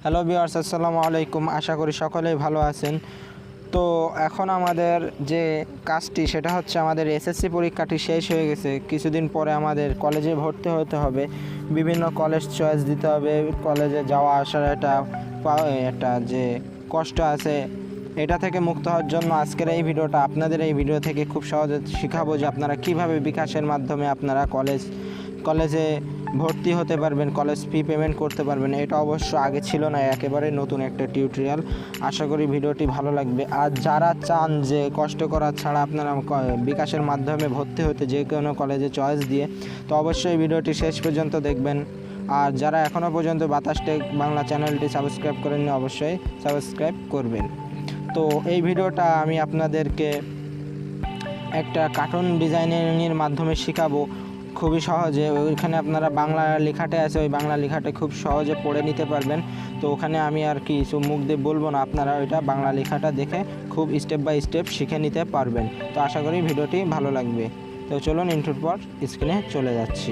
Hello viewers, আসসালামু আলাইকুম। আশা করি সকলেই ভালো আছেন। তো এখন আমাদের যে কাজটি সেটা হচ্ছে আমাদের এসএসসি পরীক্ষাটি শেষ হয়ে গেছে। কিছুদিন পরে আমাদের কলেজে ভর্তি হতে হবে, বিভিন্ন কলেজ চয়েস দিতে হবে। কলেজে যাওয়া আসার একটা যে কষ্ট আছে এটা থেকে মুক্ত হওয়ার জন্য আজকের এই ভিডিওটা। আপনাদের এই ভিডিও থেকে খুব সহজে শেখাবো যে আপনারা কিভাবে বিকাশের মাধ্যমে আপনারা কলেজে ভর্তি হতে পারবেন, কলেজ ফি পেমেন্ট করতে পারবেন। এটা অবশ্য আগে ছিল না, একেবারে নতুন একটা টিউটোরিয়াল। আশা করি ভিডিওটি ভালো লাগবে। আর যারা চান যে কষ্ট করা ছাড়া আপনারা বিকাশের মাধ্যমে ভর্তি হতে যে কোনো কলেজে চয়েস দিয়ে, তো অবশ্যই ভিডিওটি শেষ পর্যন্ত দেখবেন। আর যারা এখনও পর্যন্ত বাতাস টেক বাংলা চ্যানেলটি সাবস্ক্রাইব করেননি অবশ্যই সাবস্ক্রাইব করবেন। তো এই ভিডিওটা আমি আপনাদেরকে একটা কার্টুন ডিজাইনিংয়ের মাধ্যমে শেখাবো খুবই সহজে। ওইখানে আপনারা বাংলা লেখাটা আছে, ওই বাংলা লেখাটা খুব সহজে পড়ে নিতে পারবেন। তো ওখানে আমি আর কিছু মুখ দিয়ে বলবো না, আপনারা ওইটা বাংলা লেখাটা দেখে খুব স্টেপ বাই স্টেপ শিখে নিতে পারবেন। তো আশা করি ভিডিওটি ভালো লাগবে। তো চলুন ইন্ট্রোর পর স্ক্রিনে চলে যাচ্ছি।